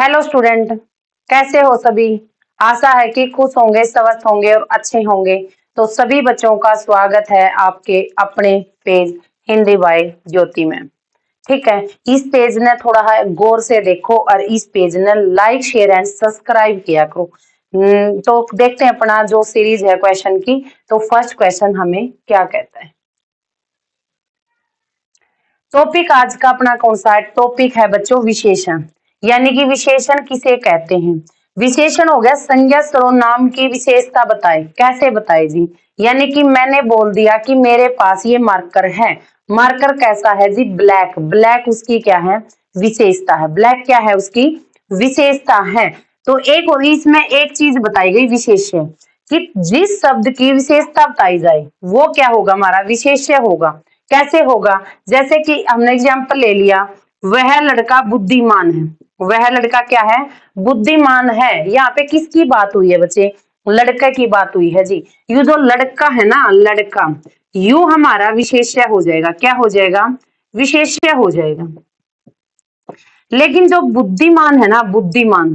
Hello student, कैसे हो सभी। आशा है कि खुश होंगे, स्वस्थ होंगे और अच्छे होंगे। तो सभी बच्चों का स्वागत है आपके अपने पेज हिंदी बाय ज्योति में। ठीक है, इस पेज ने थोड़ा गौर से देखो और इस पेज ने लाइक शेयर एंड सब्सक्राइब किया करो। तो देखते हैं अपना जो सीरीज है क्वेश्चन की। तो फर्स्ट क्वेश्चन हमें क्या कहता है। टॉपिक आज का अपना कौन सा है? टॉपिक है बच्चों विशेषण, यानी कि विशेषण किसे कहते हैं। विशेषण हो गया संज्ञा सर्वनाम की विशेषता बताए। कैसे बताए जी? यानी कि मैंने बोल दिया कि मेरे पास ये मार्कर है। मार्कर कैसा है जी? ब्लैक। ब्लैक उसकी क्या है? विशेषता है। ब्लैक क्या है? उसकी विशेषता है। तो एक और इसमें एक चीज बताई गई विशेष्य, कि जिस शब्द की विशेषता बताई जाए वो क्या होगा? हमारा विशेष्य होगा। कैसे होगा? जैसे कि हमने एग्जाम्पल ले लिया, वह लड़का बुद्धिमान है। वह लड़का क्या है? बुद्धिमान है। यहाँ पे किसकी बात हुई है बच्चे? लड़के की बात हुई है जी। यू जो लड़का है ना, लड़का, यू हमारा विशेष्य हो जाएगा। क्या हो जाएगा? विशेष्य हो जाएगा। लेकिन जो बुद्धिमान है ना, बुद्धिमान,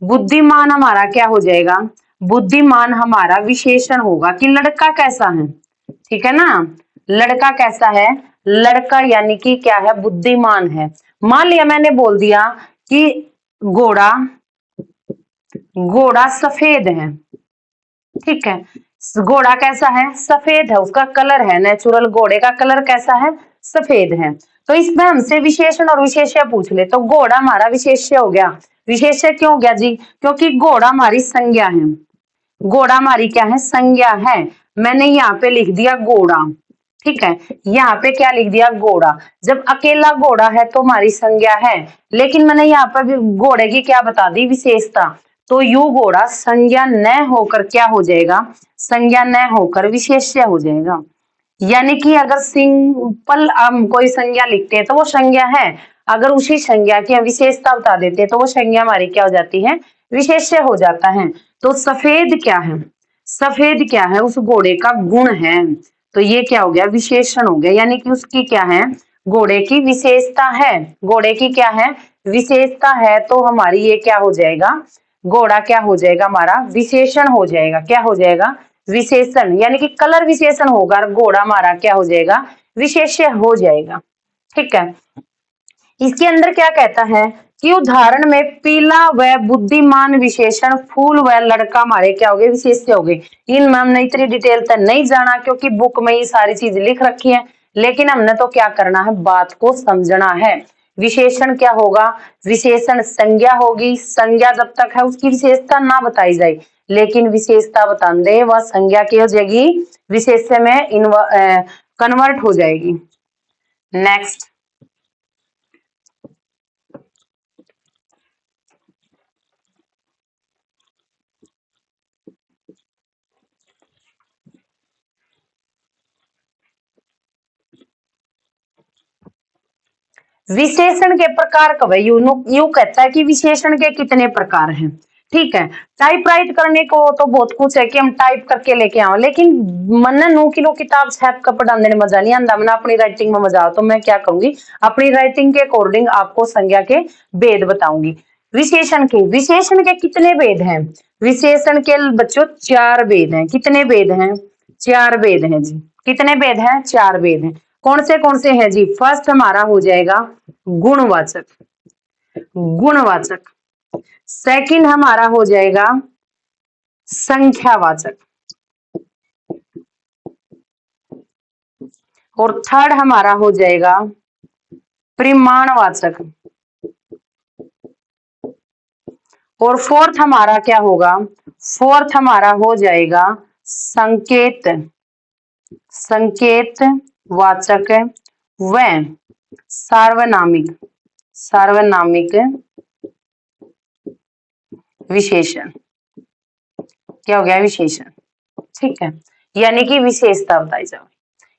बुद्धिमान हमारा क्या हो जाएगा? बुद्धिमान हमारा विशेषण होगा कि लड़का कैसा है। ठीक है ना, लड़का कैसा है? लड़का यानी कि क्या है? बुद्धिमान है। मान लिया मैंने बोल दिया कि घोड़ा, घोड़ा सफेद है। ठीक है, घोड़ा कैसा है? सफेद है। उसका कलर है नेचुरल, घोड़े का कलर कैसा है? सफेद है। तो इसमें हमसे विशेषण और विशेष्य पूछ ले तो घोड़ा हमारा विशेष्य हो गया। विशेष्य क्यों हो गया जी? क्योंकि घोड़ा हमारी संज्ञा है। घोड़ा हमारी क्या है? संज्ञा है। मैंने यहाँ पे लिख दिया घोड़ा। ठीक है, यहाँ पे क्या लिख दिया? घोड़ा। जब अकेला घोड़ा है तो हमारी संज्ञा है, लेकिन मैंने यहाँ पर भी घोड़े की क्या बता दी? विशेषता। तो यू घोड़ा संज्ञा न होकर क्या हो जाएगा? संज्ञा न होकर विशेष्य हो जाएगा। यानी कि अगर सिंपल हम कोई संज्ञा लिखते हैं तो वो संज्ञा है, अगर उसी संज्ञा की विशेषता बता देते हैं तो वो संज्ञा हमारी क्या हो जाती है? विशेष्य हो जाता है। तो सफेद क्या है? सफेद क्या है? उस घोड़े का गुण है। तो ये क्या हो गया? विशेषण हो गया। यानी कि उसकी क्या है? घोड़े की विशेषता है। घोड़े की क्या है? विशेषता है। तो हमारी ये क्या हो जाएगा? घोड़ा क्या हो जाएगा? हमारा विशेषण हो जाएगा। क्या हो जाएगा? विशेषण। यानी कि कलर विशेषण होगा और घोड़ा हमारा क्या हो जाएगा? विशेष्य हो जाएगा। ठीक है, इसके अंदर क्या कहता है कि उदाहरण में पीला व बुद्धिमान विशेषण, फूल व लड़का हमारे क्या हो गए? विशेष्य हो गए। इनमें हमने इतनी डिटेल तक नहीं जाना क्योंकि बुक में ये सारी चीज लिख रखी है, लेकिन हमने तो क्या करना है? बात को समझना है। विशेषण क्या होगा? विशेषण संज्ञा होगी। संज्ञा जब तक है उसकी विशेषता ना बताई जाए, लेकिन विशेषता बता दे वह संज्ञा की हो जाएगी, विशेष्य में कन्वर्ट हो जाएगी। नेक्स्ट, विशेषण के प्रकार कब है? यू कहता है कि विशेषण के कितने प्रकार हैं। ठीक है, टाइप राइट करने को तो बहुत कुछ है कि हम टाइप करके लेके आओ, लेकिन मन नू किलो किताब छाप कर पढ़ाने में मजा नहीं आता। मैंने अपनी राइटिंग में मजा आओ तो मैं क्या करूंगी? अपनी राइटिंग के अकॉर्डिंग आपको संज्ञा के भेद बताऊंगी। विशेषण के कितने भेद हैं? विशेषण के बच्चों 4 भेद हैं। कितने भेद हैं? 4 भेद हैं जी। कितने भेद हैं? 4 भेद हैं। कौन से हैं जी? फर्स्ट हमारा हो जाएगा गुणवाचक। गुणवाचक। सेकंड हमारा हो जाएगा संख्यावाचक। और थर्ड हमारा हो जाएगा परिमाणवाचक। और फोर्थ हमारा क्या होगा? फोर्थ हमारा हो जाएगा संकेत, संकेत वाचक व सार्वनामिक, सार्वनामिक विशेषण। क्या हो गया? विशेषण। ठीक है, यानी कि विशेषता बताई जाओ।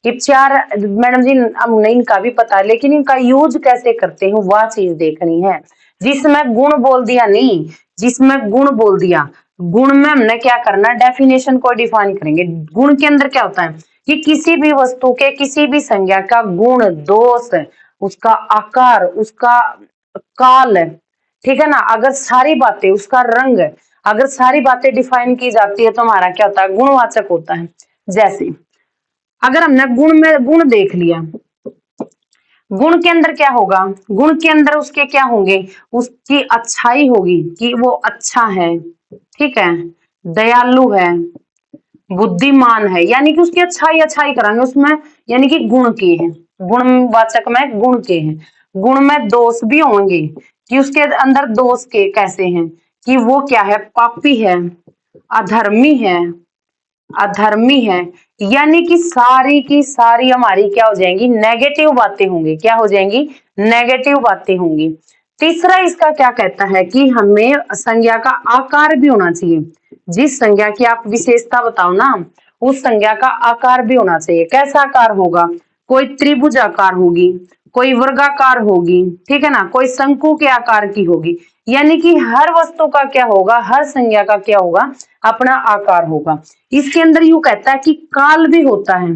ये 4 मैडम जी हमने इनका भी पता है, लेकिन इनका यूज कैसे करते हैं वह चीज देखनी है। जिसमें गुण बोल दिया नहीं, जिसमें गुण बोल दिया, गुण में हमने क्या करना? डेफिनेशन को डिफाइन करेंगे। गुण के अंदर क्या होता है कि किसी भी वस्तु के किसी भी संज्ञा का गुण, दोष, उसका आकार, उसका काल, ठीक है ना। अगर सारी बातें, उसका रंग, अगर सारी बातें डिफाइन की जाती है तो हमारा क्या होता है, गुणवाचक होता है। जैसे अगर हमने गुण में गुण देख लिया, गुण के अंदर क्या होगा, गुण के अंदर उसके क्या होंगे, उसकी अच्छाई होगी कि वो अच्छा है, ठीक है, दयालु है, बुद्धिमान है, यानी कि उसकी अच्छाई अच्छाई करांगे उसमें, यानी कि गुण के हैं, गुणवाचक में गुण के हैं। गुण में दोष भी होंगे कि उसके अंदर दोष के कैसे हैं, कि वो क्या है, पापी है, अधर्मी है, अधर्मी है, यानी कि सारी की सारी हमारी क्या हो जाएंगी, नेगेटिव बातें होंगी। क्या हो जाएंगी, नेगेटिव बातें होंगी। तीसरा इसका क्या कहता है कि हमें संज्ञा का आकार भी होना चाहिए। जिस संज्ञा की आप विशेषता बताओ ना, उस संज्ञा का आकार भी होना चाहिए। कैसा आकार होगा, कोई त्रिभुज आकार होगी, कोई वर्गाकार होगी, ठीक है ना, कोई शंकु के आकार की होगी, यानी कि हर वस्तु का क्या होगा, हर संज्ञा का क्या होगा, अपना आकार होगा। इसके अंदर यूं कहता है कि काल भी होता है।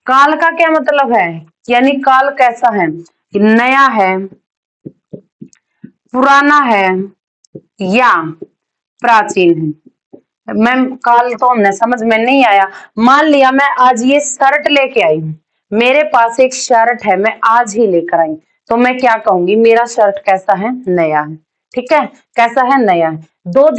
काल का क्या मतलब है, यानी काल कैसा है, कि नया है, पुराना है, या प्राचीन है। मैम काल तो हमने समझ में नहीं आया। मान लिया मैं आज ये शर्ट लेके आई हूं, मेरे पास एक शर्ट है, मैं आज ही लेकर आई, तो मैं क्या कहूंगी, मेरा शर्ट कैसा है, नया है, ठीक है, कैसा है, नया है। 2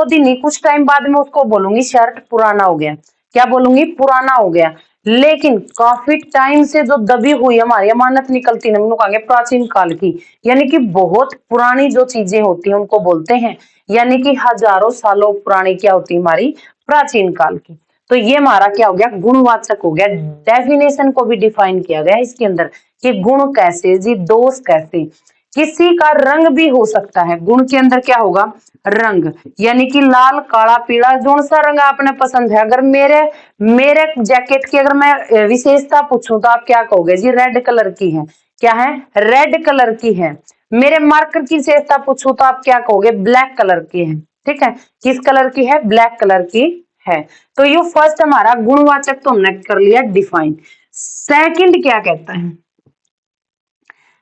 दिन ही, कुछ टाइम बाद में उसको बोलूंगी शर्ट पुराना हो गया। क्या बोलूंगी, पुराना हो गया। लेकिन काफी टाइम से जो दबी हुई हमारी अमानत निकलती है, उनको कहेंगे प्राचीन काल की, यानी कि बहुत पुरानी जो चीजें होती हैं उनको बोलते हैं, यानी कि हजारों सालों पुरानी क्या होती है, हमारी प्राचीन काल की। तो ये हमारा क्या हो गया, गुणवाचक हो गया। डेफिनेशन को भी डिफाइन किया गया इसके अंदर कि गुण कैसे जी, दोष कैसे। किसी का रंग भी हो सकता है, गुण के अंदर क्या होगा, रंग, यानी कि लाल, काला, पीला, जो सा रंग आपने पसंद है। अगर मेरे मेरे जैकेट की अगर मैं विशेषता पूछूं तो आप क्या कहोगे जी, रेड कलर की है। क्या है, रेड कलर की है। मेरे मार्कर की विशेषता पूछूं तो आप क्या कहोगे, ब्लैक कलर की है, ठीक है, किस कलर की है, ब्लैक कलर की है। तो ये फर्स्ट हमारा गुणवाचक तो हमने कर लिया डिफाइन। सेकंड क्या कहता है,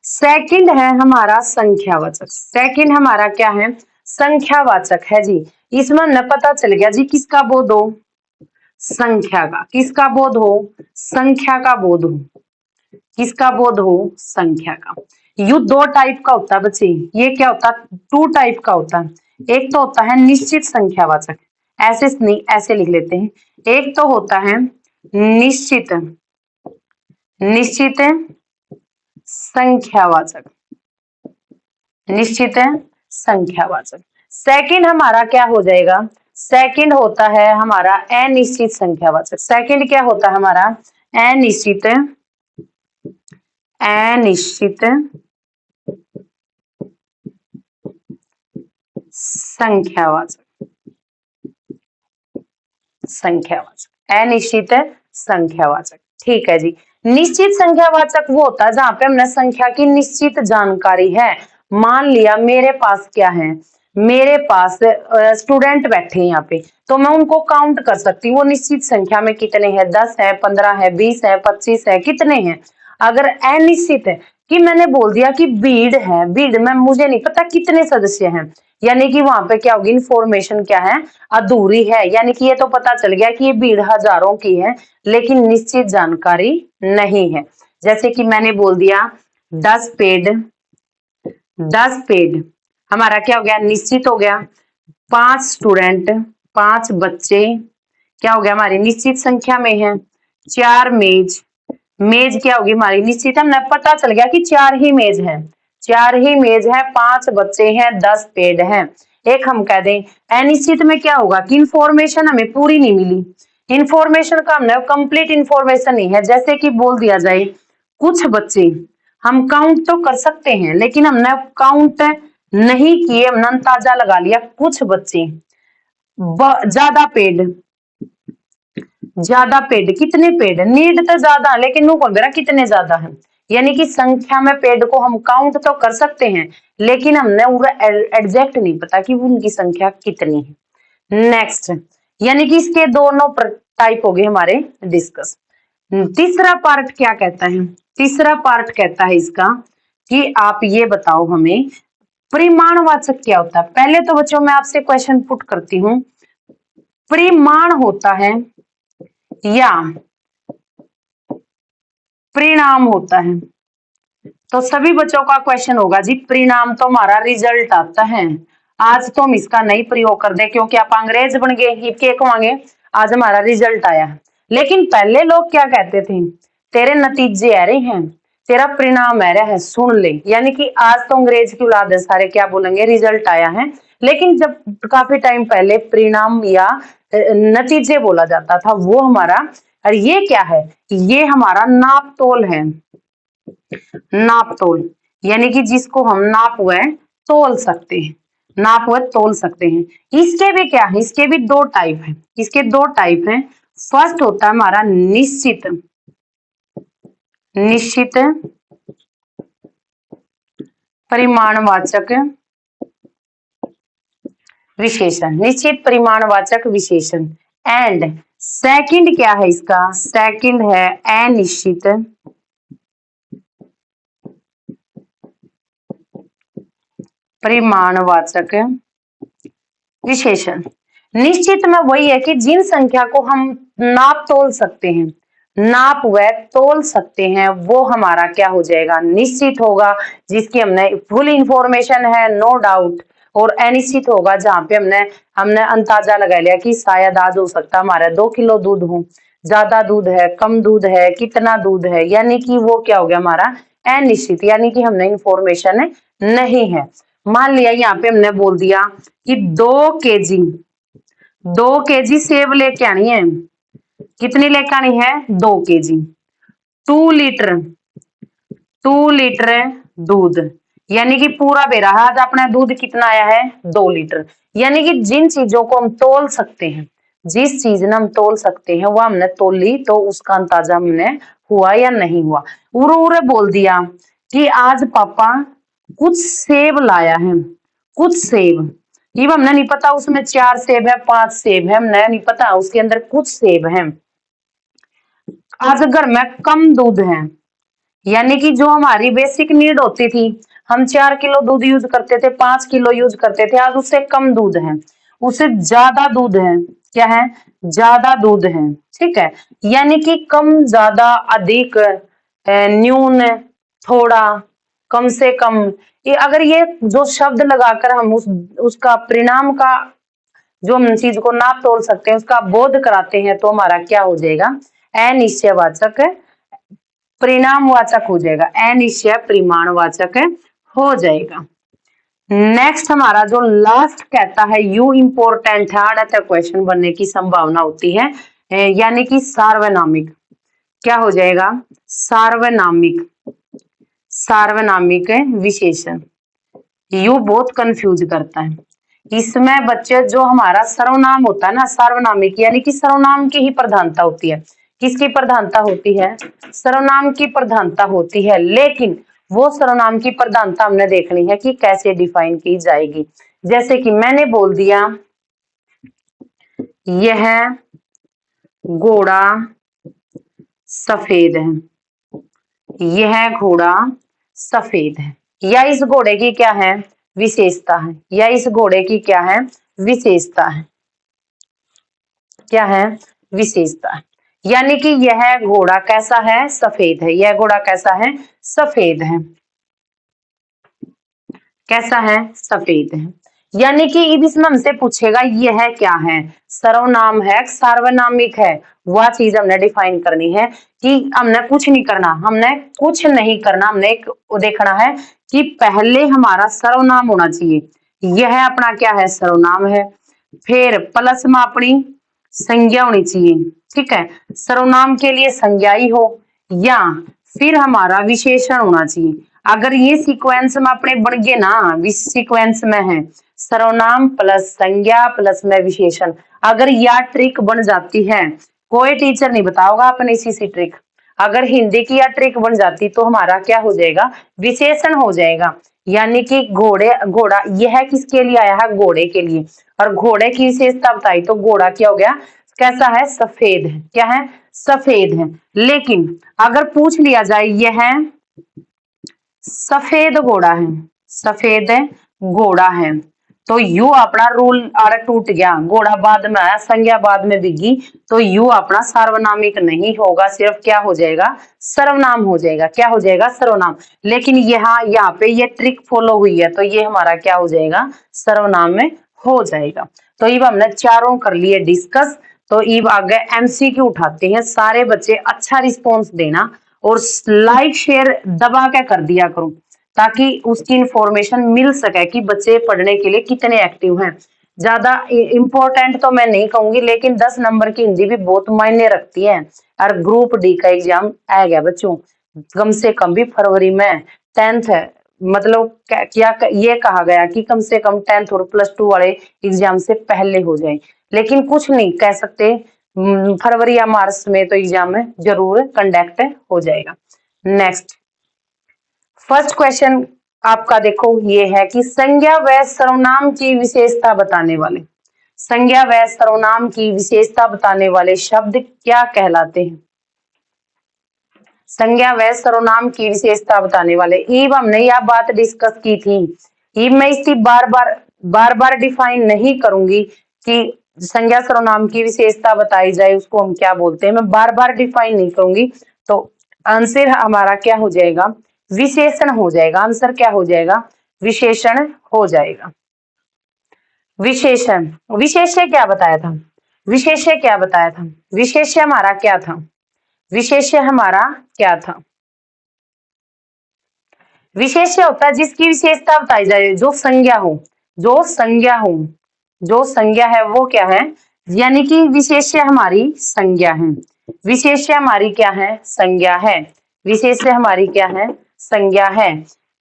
सेकंड है हमारा संख्यावाचक। सेकंड हमारा क्या है, संख्यावाचक है जी। इसमें हमें पता चल गया जी, किसका बोध हो, संख्या का, किसका बोध हो, संख्या का बोध हो, किसका बोध हो, संख्या का। यू 2 टाइप का होता है बच्चे, ये क्या होता है, 2 टाइप का होता है। एक तो होता है निश्चित संख्यावाचक, ऐसे नहीं, ऐसे लिख लेते हैं। एक तो होता है निश्चित, निश्चित संख्यावाचक, निश्चित संख्यावाचक। सेकंड हमारा क्या हो जाएगा, सेकंड होता है हमारा अनिश्चित संख्यावाचक। सेकंड क्या होता है हमारा, अनिश्चित, अनिश्चित संख्यावाचक, संख्यावाचक, अनिश्चित संख्यावाचक, ठीक है जी। निश्चित संख्यावाचक वो होता है जहां पे हमने संख्या की निश्चित जानकारी है। मान लिया मेरे पास क्या है, मेरे पास स्टूडेंट बैठे हैं यहाँ पे, तो मैं उनको काउंट कर सकती हूँ, वो निश्चित संख्या में कितने हैं, 10 है, 15 है, 20 है, 25 है, कितने हैं। अगर अनिश्चित है कि मैंने बोल दिया कि भीड़ है, भीड़ में मुझे नहीं पता कितने सदस्य हैं, यानी कि वहां पे क्या होगी, इंफॉर्मेशन क्या है, अधूरी है। यानी कि ये तो पता चल गया कि ये भीड़ हजारों की है, लेकिन निश्चित जानकारी नहीं है। जैसे कि मैंने बोल दिया 10 पेड़, 10 पेड़ हमारा क्या हो गया, निश्चित हो गया। 5 स्टूडेंट, 5 बच्चे क्या हो गया, हमारी निश्चित संख्या में है। 4 मेज, मेज क्या होगी हमारी निश्चित, हमने पता चल गया कि 4 ही मेज है, 4 ही मेज है, 5 बच्चे हैं, 10 पेड़ हैं। एक हम कह दें अनिश्चित में क्या होगा कि इंफॉर्मेशन हमें पूरी नहीं मिली, इंफॉर्मेशन का हमने कंप्लीट इंफॉर्मेशन नहीं है। जैसे कि बोल दिया जाए कुछ बच्चे हम काउंट तो कर सकते हैं, लेकिन हमने काउंट नहीं किए, हमने अंदाजा लगा लिया कुछ बच्चे। ज्यादा पेड़, ज्यादा पेड़, कितने पेड़, नीड तो ज्यादा लेकिन नु कौन कितने ज्यादा है, यानी कि संख्या में पेड़ को हम काउंट तो कर सकते हैं, लेकिन हमने एग्जैक्ट नहीं पता कि उनकी संख्या कितनी है। नेक्स्ट, यानी कि इसके दोनों टाइप हो गए हमारे डिस्कस। तीसरा पार्ट क्या कहता है, तीसरा पार्ट कहता है इसका कि आप ये बताओ हमें परिमाणवाचक क्या होता है? पहले तो बच्चों मैं आपसे क्वेश्चन पुट करती हूं, परिमाण होता है या परिणाम होता है? तो सभी बच्चों का क्वेश्चन होगा जी परिणाम तो हमारा रिजल्ट आता है। आज तो हम इसका नहीं प्रयोग कर दे क्योंकि आप अंग्रेज बन गए, ये के कमांगे, आज हमारा रिजल्ट आया। लेकिन पहले लोग क्या कहते थे, तेरे नतीजे आ रहे हैं, तेरा परिणाम आ रहा है, सुन ले। यानी कि आज तो अंग्रेज की औलाद है, सारे क्या बोलेंगे, रिजल्ट आया है। लेकिन जब काफी टाइम पहले परिणाम या नतीजे बोला जाता था, वो हमारा, और ये क्या है, ये हमारा नाप तोल है। नाप तोल यानी कि जिसको हम नाप व तोल सकते हैं, नाप व तोल सकते हैं। इसके भी क्या है, इसके भी दो टाइप है, इसके दो टाइप हैं। फर्स्ट होता है हमारा निश्चित, निश्चित परिमाणवाचक विशेषण, निश्चित परिमाणवाचक विशेषण। एंड सेकंड क्या है इसका, सेकंड है अनिश्चित परिमाणवाचक विशेषण। निश्चित में वही है कि जिन संख्या को हम नाप तोल सकते हैं, नाप व तोल सकते हैं, वो हमारा क्या हो जाएगा, निश्चित होगा, जिसकी हमने फुल इंफॉर्मेशन है, नो डाउट। और अनिश्चित होगा जहां पे हमने हमने अंदाजा लगा लिया कि शायद आज हो सकता हमारा 2 किलो दूध हो, ज्यादा दूध है, कम दूध है, कितना दूध है, यानी कि वो क्या हो गया हमारा अनिश्चित, यानी कि हमने इंफॉर्मेशन नहीं है। मान लिया यहाँ पे हमने बोल दिया कि 2 केजी सेब लेके आनी है, कितनी लेके आनी है, 2 केजी। 2 लीटर 2 लीटर दूध, यानी कि पूरा बेरा आज अपना दूध कितना आया है, 2 लीटर। यानी कि जिन चीजों को हम तोल सकते हैं, जिस चीज ने हम तोल सकते हैं, वह हमने तोल ली, तो उसका अंदाजा हमने हुआ या नहीं हुआ। उरे बोल दिया कि आज पापा कुछ सेब लाया है, कुछ सेब, ये हमने नहीं पता उसमें 4 सेब है, 5 सेब है, हमने नहीं पता, उसके अंदर कुछ सेब है। आज घर में कम दूध है, यानी कि जो हमारी बेसिक नीड होती थी, हम 4 किलो दूध यूज करते थे, 5 किलो यूज करते थे, आज उससे कम दूध है, उससे ज्यादा दूध है। क्या है, ज्यादा दूध है, ठीक है। यानी कि कम, ज्यादा, अधिक, न्यून, थोड़ा, कम से कम, ये अगर ये जो शब्द लगाकर हम उसका परिणाम का, जो हम चीज को नाप तोल सकते हैं, उसका बोध कराते हैं, तो हमारा क्या हो जाएगा, अनिश्चयवाचक परिणामवाचक हो जाएगा, अनिश्चय परिमाणवाचक हो जाएगा। नेक्स्ट हमारा जो लास्ट कहता है, यू इंपोर्टेंट है, हार्ड क्वेश्चन बनने की संभावना होती है, यानी कि सार्वनामिक। क्या हो जाएगा, सार्वनामिक, सार्वनामिक विशेषण। यू बहुत कंफ्यूज करता है इसमें बच्चे। जो हमारा सर्वनाम होता है ना, सार्वनामिक, यानी कि सर्वनाम की ही प्रधानता होती है। किसकी प्रधानता होती है, सर्वनाम की प्रधानता होती है। लेकिन वो सर्वनाम की प्रधानता हमने देखनी है कि कैसे डिफाइन की जाएगी। जैसे कि मैंने बोल दिया यह घोड़ा सफेद है, यह घोड़ा सफेद है, या इस घोड़े की क्या है, विशेषता है, या इस घोड़े की क्या है, विशेषता है, क्या है, विशेषता है। यानी कि यह घोड़ा कैसा है, सफेद है, यह घोड़ा कैसा है, सफेद है, कैसा है, सफेद है। यानी कि अब इसमें हमसे पूछेगा यह क्या है, सर्वनाम है, सार्वनामिक है, वह चीज हमने डिफाइन करनी है। कि हमने कुछ नहीं करना, हमने कुछ नहीं करना, हमने एक देखना है कि पहले हमारा सर्वनाम होना चाहिए, यह अपना क्या है, सर्वनाम है, फिर प्लस में अपनी संज्ञा होनी चाहिए, ठीक है, सर्वनाम के लिए संज्ञा ही हो, या फिर हमारा विशेषण होना चाहिए। अगर ये सीक्वेंस में अपने बन गए ना, इस सीक्वेंस में है सर्वनाम प्लस संज्ञा प्लस में विशेषण, अगर यह ट्रिक बन जाती है, कोई टीचर नहीं बताओगा अपने इसी ट्रिक, अगर हिंदी की यह ट्रिक बन जाती तो हमारा क्या हो जाएगा, विशेषण हो जाएगा। यानी कि घोड़ा यह किसके लिए आया है, घोड़े के लिए, और घोड़े की विशेषता बताई तो घोड़ा क्या हो गया, कैसा है, सफेद है, क्या है, सफेद है। लेकिन अगर पूछ लिया जाए यह सफेद घोड़ा है, सफेद घोड़ा है। तो यू अपना रूल आर टूट गया, घोड़ा बाद में आया, संज्ञा बाद में बिगी, तो यू अपना सार्वनामिक नहीं होगा, सिर्फ क्या हो जाएगा, सर्वनाम हो जाएगा। क्या हो जाएगा, सर्वनाम। लेकिन यहाँ पे ये ट्रिक फॉलो हुई है, तो ये हमारा क्या हो जाएगा, सर्वनाम में हो जाएगा। तो अब हमने चारों कर लिए डिस्कस। तो अब आगे एमसीक्यू उठाते हैं। सारे बच्चे अच्छा रिस्पॉन्स देना और लाइक शेयर दबा के कर दिया करो, ताकि उसकी इंफॉर्मेशन मिल सके कि बच्चे पढ़ने के लिए कितने एक्टिव हैं। ज्यादा इंपॉर्टेंट तो मैं नहीं कहूंगी, लेकिन 10 नंबर की हिंदी भी बहुत मायने रखती है। और ग्रुप डी का एग्जाम आ गया बच्चों, कम से कम भी फरवरी में 10th है। मतलब क्या ये कहा गया कि कम से कम 10th और +2 वाले एग्जाम से पहले हो जाए, लेकिन कुछ नहीं कह सकते। फरवरी या मार्च में तो एग्जाम में जरूर कंडक्ट हो जाएगा। नेक्स्ट फर्स्ट क्वेश्चन आपका देखो ये है कि संज्ञा व सर्वनाम की विशेषता बताने वाले, संज्ञा व सर्वनाम की विशेषता बताने वाले शब्द क्या कहलाते हैं। संज्ञा व सर्वनाम की विशेषता बताने वाले, ईब हमने यह बात डिस्कस की थी। ईब मैं इसकी बार बार डिफाइन नहीं करूंगी कि संज्ञा सर्वनाम की विशेषता बताई जाए उसको हम क्या बोलते हैं, मैं बार बार डिफाइन नहीं करूंगी। तो आंसर हमारा क्या हो जाएगा, विशेषण हो जाएगा। आंसर क्या हो जाएगा, विशेषण हो जाएगा। विशेषण, विशेष्य क्या बताया था, विशेष्य क्या बताया था, विशेष्य हमारा क्या था, विशेष्य हमारा क्या था। विशेष्य होता है जिसकी विशेषता बताई जाए, जो संज्ञा हो, जो संज्ञा हो, जो संज्ञा है वो क्या है, यानी कि विशेष्य हमारी संज्ञा है। विशेष्य हमारी क्या है, संज्ञा है। विशेष्य हमारी क्या है, संज्ञा है।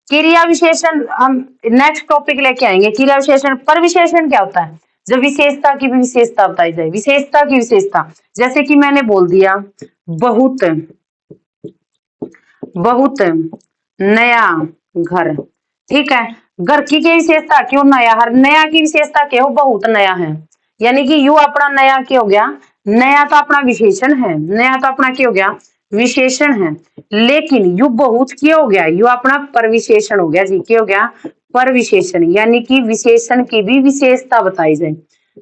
क्रिया विशेषण हम नेक्स्ट टॉपिक लेके आएंगे। क्रिया विशेषण, पर विशेषण क्या होता है, जब विशेषता की भी विशेषता बताई जाए, विशेषता की विशेषता। जैसे कि मैंने बोल दिया बहुत, बहुत नया घर, ठीक है। घर की क्या विशेषता, क्यों नया, हर नया की विशेषता क्या हो, बहुत नया है। यानी कि यू अपना नया क्या हो गया, नया तो अपना विशेषण है, नया तो अपना क्या हो गया, विशेषण है। लेकिन यू बहुत क्या हो गया, यू अपना परविशेषण हो गया जी, क्या हो गया, परविशेषण। यानी कि विशेषण की भी विशेषता बताई जाए,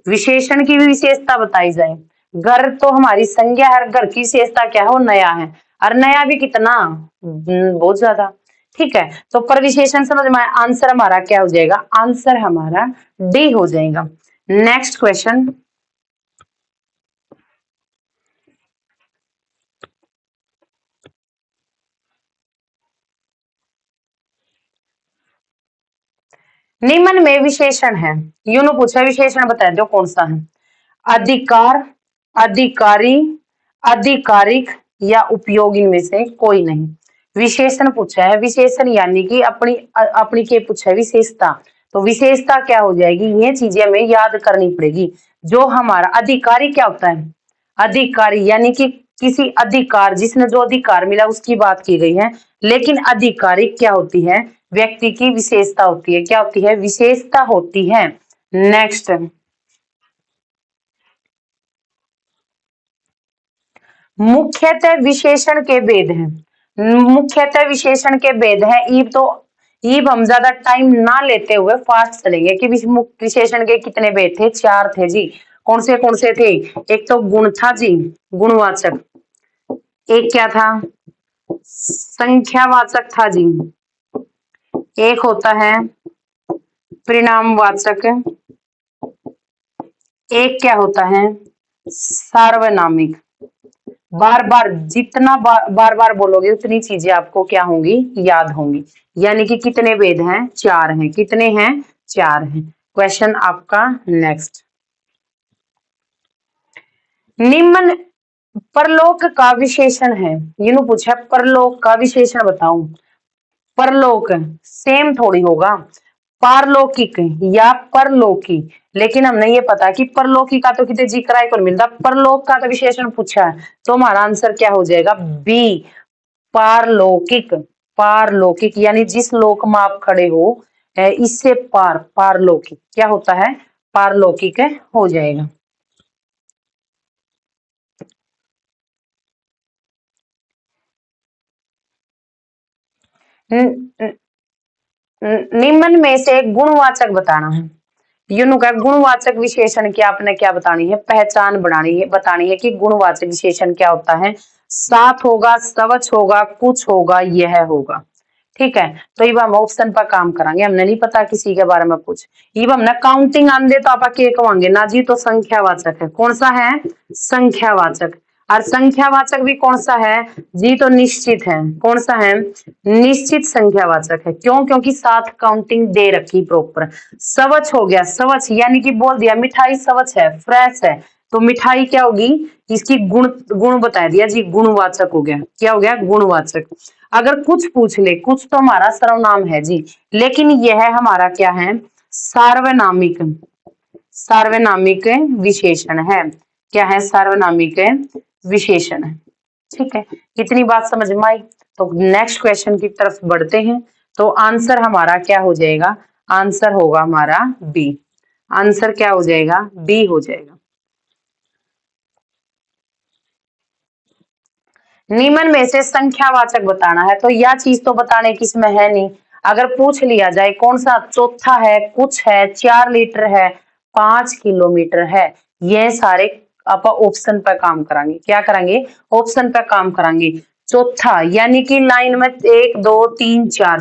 विशेषण की भी विशेषता बताई जाए। घर तो हमारी संज्ञा है, घर की विशेषता क्या है, वो नया है, और नया भी कितना, बहुत ज्यादा। ठीक है, तो परविशेषण समझ में आया। आंसर हमारा क्या हो जाएगा, आंसर हमारा डी हो जाएगा। नेक्स्ट क्वेश्चन, निम्न में विशेषण है, यूनो पूछा विशेषण बता दो कौन सा है। अधिकार, अधिकारी, आधिकारिक या उपयोग, इनमें से कोई नहीं। विशेषण पूछा है, विशेषण यानी कि अपनी अपनी के पूछा है विशेषता, तो विशेषता क्या हो जाएगी, ये चीजें हमें याद करनी पड़ेगी। जो हमारा अधिकारी क्या होता है, अधिकारी यानी कि किसी अधिकार, जिसने जो अधिकार मिला उसकी बात की गई है। लेकिन आधिकारिक क्या होती है, व्यक्ति की विशेषता होती है, क्या होती है, विशेषता होती है। नेक्स्ट, मुख्यतः विशेषण के भेद हैं, मुख्यतः विशेषण के भेद है। ईब तो ईब हम ज्यादा टाइम ना लेते हुए फास्ट चलेंगे कि विशेषण के कितने भेद थे, 4 थे जी। कौन से थे, एक तो गुण था जी, गुणवाचक। एक क्या था, संख्यावाचक था जी। एक होता है परिणामवाचक। एक क्या होता है, सार्वनामिक। बार बार जितना बार बार बोलोगे उतनी चीजें आपको क्या होंगी, याद होंगी। यानी कि कितने भेद हैं, 4 हैं। कितने हैं, 4 हैं। क्वेश्चन आपका नेक्स्ट, निम्न परलोक का विशेषण है, ये पूछा परलोक का विशेषण बताऊं। परलोक सेम थोड़ी होगा, पारलौकिक या परलोकी। लेकिन हमने ये पता कि परलोकी का तो कितने जिक्र को मिलता, परलोक का तो विशेषण पूछा है, तो हमारा आंसर क्या हो जाएगा, बी, पारलौकिक। पारलौकिक यानी जिस लोक में आप खड़े हो इससे पार, पारलौकिक क्या होता है, पारलौकिक हो जाएगा। निम्न में से गुणवाचक बताना है। यूं का गुणवाचक विशेषण क्या आपने क्या बतानी है, पहचान बनानी है, बतानी है कि गुणवाचक विशेषण क्या होता है। साथ होगा, सवच होगा, कुछ होगा, यह होगा। ठीक है, तो ये हम ऑप्शन पर काम करेंगे, हमने नहीं पता किसी के बारे में कुछ। ये हमने काउंटिंग आंदे तो आप के कहेंगे ना जी, तो संख्यावाचक है। कौन सा है? संख्यावाचक। और संख्यावाचक भी कौन सा है जी? तो निश्चित है। कौन सा है? निश्चित संख्यावाचक है। क्यों? क्योंकि साथ काउंटिंग दे रखी प्रॉपर। सवच हो गया, सवच यानी कि बोल दिया मिठाई सवच है, फ्रेश है, तो मिठाई क्या होगी? इसकी गुण गुण बता दिया जी, गुणवाचक हो गया। क्या हो गया? गुणवाचक। अगर कुछ पूछ ले, कुछ तो हमारा सर्वनाम है जी, लेकिन यह हमारा क्या है? सार्वनामिक। सार्वनामिक विशेषण है। क्या है? सार्वनामिक विशेषण है। ठीक है, कितनी बात समझ में आई? तो नेक्स्ट क्वेश्चन की तरफ बढ़ते हैं। तो आंसर हमारा क्या हो जाएगा? आंसर होगा हमारा बी। आंसर क्या हो जाएगा? बी हो जाएगा। निम्न में से संख्यावाचक बताना है, तो यह चीज तो बताने की इसमें है नहीं। अगर पूछ लिया जाए कौन सा चौथा है, कुछ है, 4 लीटर है, 5 किलोमीटर है, ये सारे आप ऑप्शन पर काम करेंगे। क्या करेंगे? ऑप्शन पर काम करेंगे। चौथा यानी कि लाइन में 1 2 3 4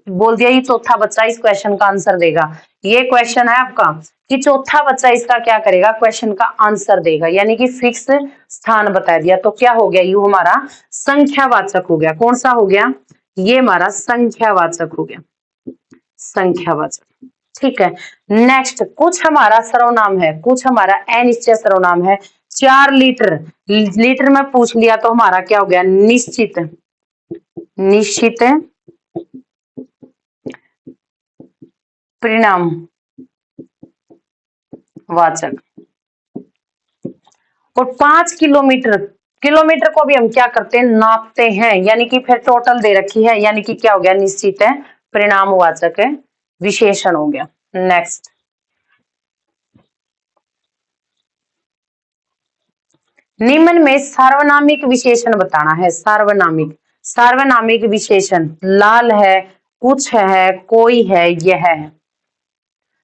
बोल दिया, ये चौथा बच्चा इस क्वेश्चन का आंसर देगा। ये क्वेश्चन है आपका कि चौथा बच्चा इसका क्या करेगा? क्वेश्चन का आंसर देगा, यानी कि फिक्स स्थान बता दिया। तो क्या हो गया? यू हमारा संख्यावाचक हो गया। कौन सा हो गया? ये हमारा संख्यावाचक हो गया। संख्यावाचक। ठीक है, नेक्स्ट कुछ हमारा सर्वनाम है, कुछ हमारा अनिश्चय सर्वनाम है। 4 लीटर, लीटर में पूछ लिया तो हमारा क्या हो गया? निश्चित। निश्चित परिणाम वाचक। और 5 किलोमीटर, किलोमीटर को भी हम क्या करते हैं? नापते हैं, यानी कि फिर टोटल दे रखी है, यानी कि क्या हो गया? निश्चित है परिणामवाचक है, विशेषण हो गया। नेक्स्ट, निम्न में सार्वनामिक विशेषण बताना है। सार्वनामिक, सार्वनामिक विशेषण लाल है, कुछ है, कोई है, यह है।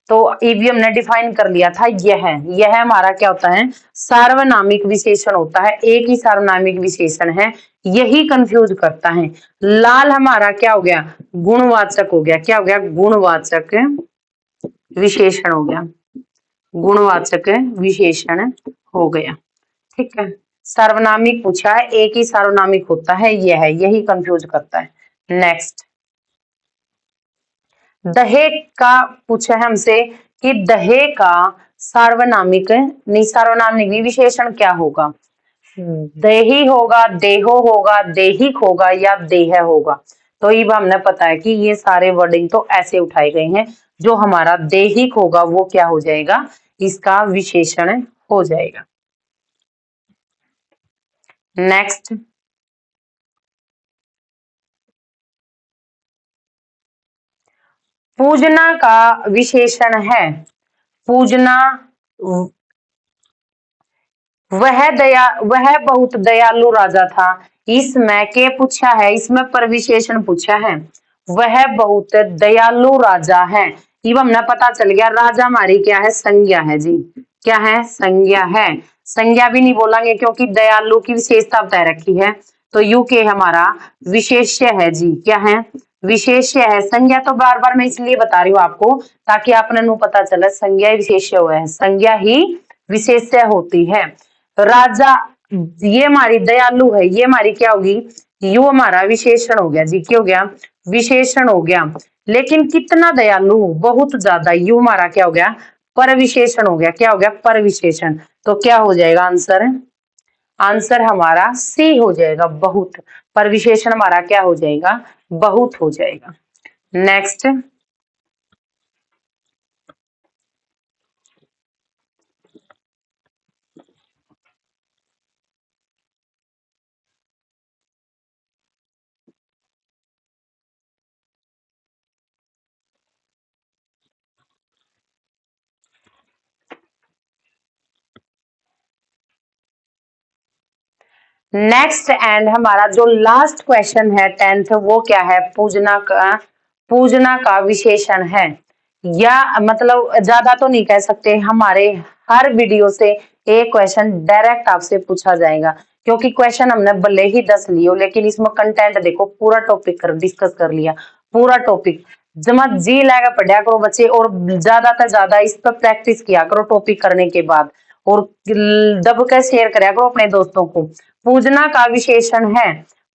तो ईवीएम ने डिफाइन कर लिया था, यह हमारा क्या होता है? सार्वनामिक विशेषण होता है। एक ही सार्वनामिक विशेषण है, यही कंफ्यूज करता है। लाल हमारा क्या हो गया? गुणवाचक हो गया। क्या हो गया? गुणवाचक विशेषण हो गया। गुणवाचक विशेषण हो गया। ठीक है, सार्वनामिक पूछा है, एक ही सार्वनामिक होता है, यह है, यही कंफ्यूज करता है। नेक्स्ट, दहेग का पूछा है हमसे कि दहेग का सार्वनामिक नहीं, सार्वनामिक विशेषण क्या होगा? देही होगा, देहो होगा, देहिक होगा, या देह होगा। तो ये हमने पता है कि ये सारे वर्डिंग तो ऐसे उठाए गए हैं। जो हमारा देहिक होगा वो क्या हो जाएगा? इसका विशेषण हो जाएगा। नेक्स्ट, पूजना का विशेषण है। पूजना, वह बहुत दयालु राजा था। इसमें के पूछा है? इसमें पर विशेषण पूछा है। वह बहुत दयालु राजा है, ये हमने पता चल गया। राजा हमारी क्या है? संज्ञा है जी। क्या है? संज्ञा है। संज्ञा भी नहीं बोलेंगे क्योंकि दयालु की विशेषता बता रखी है। तो यू के हमारा विशेष्य है जी। क्या है? विशेष्य है। संज्ञा तो बार बार मैं इसलिए बता रही हूँ आपको, ताकि आपने नु पता चले संज्ञा विशेष्य हुआ है, संज्ञा ही विशेष्य होती है। राजा, ये हमारी दयालु है, ये हमारी क्या होगी? यू हमारा विशेषण हो गया जी। क्या हो गया? विशेषण हो गया। लेकिन कितना दयालु? बहुत ज्यादा। यू हमारा क्या हो गया? पर विशेषण हो गया। क्या हो गया? पर विशेषण। तो क्या हो जाएगा आंसर? आंसर हमारा सी हो जाएगा, बहुत। पर विशेषण हमारा क्या हो जाएगा? बहुत हो जाएगा। नेक्स्ट, नेक्स्ट एंड हमारा जो लास्ट क्वेश्चन है 10th, वो क्या है? पूजना का, पूजना का विशेषण है, या मतलब ज्यादा तो नहीं कह सकते, हमारे हर वीडियो से एक क्वेश्चन डायरेक्ट आपसे पूछा जाएगा, क्योंकि क्वेश्चन हमने भले ही 10 लियो लेकिन इसमें कंटेंट देखो, पूरा टॉपिक डिस्कस कर लिया, पूरा टॉपिक जमा जी लगा पढ़ा करो बच्चे, और ज्यादा से ज्यादा इस पर प्रैक्टिस किया करो टॉपिक करने के बाद, और दब कर शेयर करा करो अपने दोस्तों को। पूजना का विशेषण है,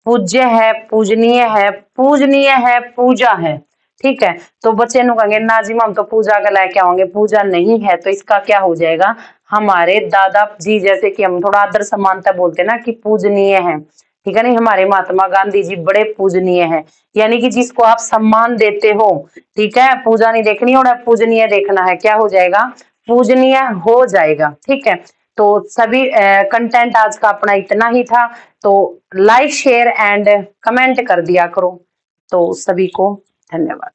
पूज्य है, पूजनीय है, पूजनीय है, पूजा है। ठीक है, तो बच्चे नु कहेंगे नाजिम हम तो पूजा का लेके आओगे, पूजा नहीं है, तो इसका क्या हो जाएगा, हमारे दादा जी, जैसे कि हम थोड़ा आदर समानता बोलते हैं ना कि पूजनीय है, ठीक है नहीं, हमारे महात्मा गांधी जी बड़े पूजनीय हैं, यानी कि जिसको आप सम्मान देते हो, ठीक है, पूजा नहीं देखनी और पूजनीय देखना है, क्या हो जाएगा, पूजनीय हो जाएगा। ठीक है, तो सभी कंटेंट आज का अपना इतना ही था, तो लाइक शेयर एंड कमेंट कर दिया करो। तो सभी को धन्यवाद।